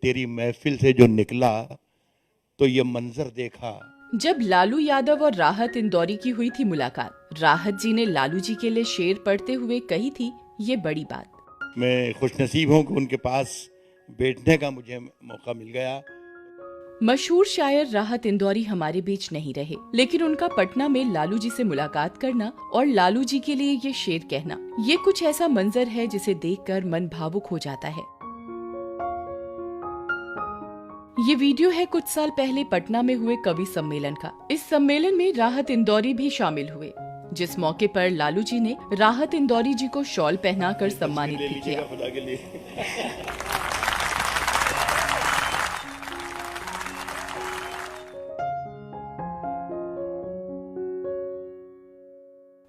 तेरी महफिल से जो निकला तो ये मंजर देखा। जब लालू यादव और राहत इंदौरी की हुई थी मुलाकात, राहत जी ने लालू जी के लिए शेर पढ़ते हुए कही थी ये बड़ी बात। मैं खुशनसीब हूँ कि उनके पास बैठने का मुझे मौका मिल गया। मशहूर शायर राहत इंदौरी हमारे बीच नहीं रहे, लेकिन उनका पटना में लालू जी से मुलाकात करना और लालू जी के लिए ये शेर कहना, ये कुछ ऐसा मंजर है जिसे देखकर मन भावुक हो जाता है। ये वीडियो है कुछ साल पहले पटना में हुए कवि सम्मेलन का। इस सम्मेलन में राहत इंदौरी भी शामिल हुए, जिस मौके पर लालू जी ने राहत इंदौरी जी को शॉल पहनाकर सम्मानित भी किया।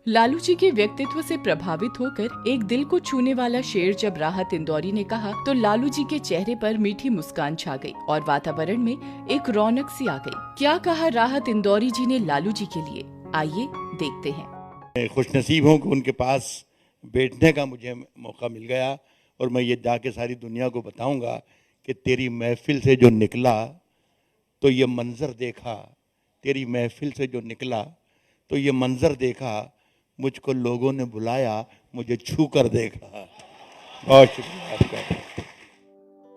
लालू जी के व्यक्तित्व से प्रभावित होकर एक दिल को छूने वाला शेर जब राहत इंदौरी ने कहा तो लालू जी के चेहरे पर मीठी मुस्कान छा गई और वातावरण में एक रौनक सी आ गई। क्या कहा राहत इंदौरी जी ने लालू जी के लिए, आइए देखते हैं। मैं खुशनसीब हूँ कि उनके पास बैठने का मुझे मौका मिल गया और मैं ये जाके सारी दुनिया को बताऊंगा कि तेरी महफिल से जो निकला तो ये मंजर देखा। तेरी महफिल से जो निकला तो ये मंजर देखा, मुझको लोगों ने बुलाया, मुझे छू कर देखा। बहुत शुक्रिया आपका।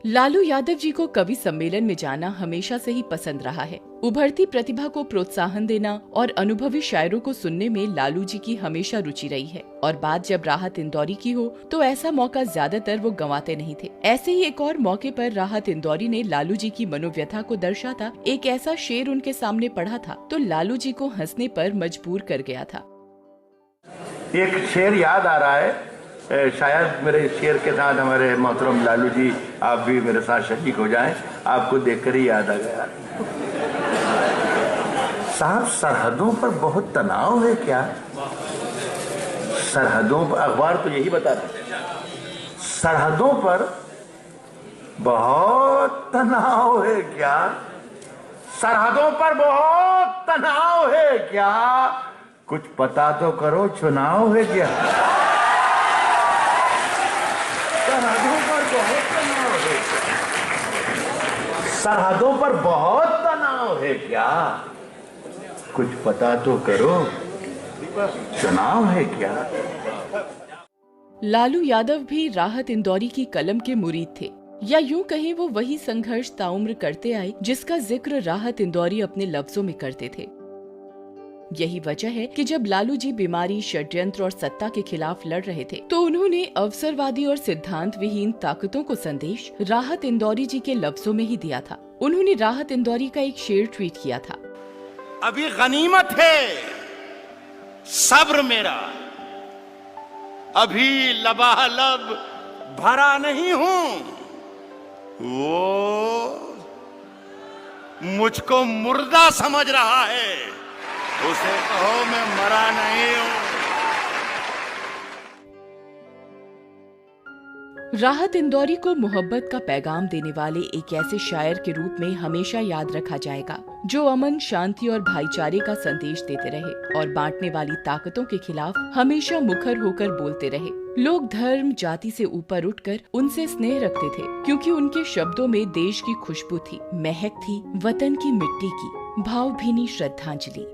लालू यादव जी को कवि सम्मेलन में जाना हमेशा से ही पसंद रहा है। उभरती प्रतिभा को प्रोत्साहन देना और अनुभवी शायरों को सुनने में लालू जी की हमेशा रुचि रही है। और बात जब राहत इंदौरी की हो तो ऐसा मौका ज्यादातर वो गंवाते नहीं थे। ऐसे ही एक और मौके पर राहत इंदौरी ने लालू जी की मनोव्यथा को दर्शाता एक ऐसा शेर उनके सामने पढ़ा था तो लालू जी को हंसने पर मजबूर कर गया था। एक शेर याद आ रहा है, शायद मेरे शेर के साथ हमारे मोहतरम लालू जी आप भी मेरे साथ शरीक हो जाएं, आपको देखकर ही याद आ गया। साहब, सरहदों पर बहुत तनाव है क्या? सरहदों पर, अखबार तो यही बताता है, सरहदों पर बहुत तनाव है क्या? सरहदों पर बहुत तनाव है क्या? कुछ पता तो करो, चुनाव है क्या? सरहदों पर बहुत तनाव है क्या? सरहदों पर बहुत तनाव है क्या? कुछ पता तो करो, चुनाव है क्या? लालू यादव भी राहत इंदौरी की कलम के मुरीद थे, या यूं कहें वो वही संघर्ष ताउम्र करते आए जिसका जिक्र राहत इंदौरी अपने लफ्जों में करते थे। यही वजह है कि जब लालू जी बीमारी, षड्यंत्र और सत्ता के खिलाफ लड़ रहे थे तो उन्होंने अवसरवादी और सिद्धांत विहीन ताकतों को संदेश राहत इंदौरी जी के लफ्जों में ही दिया था। उन्होंने राहत इंदौरी का एक शेर ट्वीट किया था, अभी गनीमत है सब्र मेरा, अभी लबालब भरा नहीं हूं, वो मुझको मुर्दा समझ रहा है, उसे कहो मैं मरा नहीं हूं। राहत इंदौरी को मोहब्बत का पैगाम देने वाले एक ऐसे शायर के रूप में हमेशा याद रखा जाएगा जो अमन, शांति और भाईचारे का संदेश देते रहे और बांटने वाली ताकतों के खिलाफ हमेशा मुखर होकर बोलते रहे। लोग धर्म, जाति से ऊपर उठकर उनसे स्नेह रखते थे क्योंकि उनके शब्दों में देश की खुशबू थी, महक थी, वतन की मिट्टी की भावभीनी श्रद्धांजलि।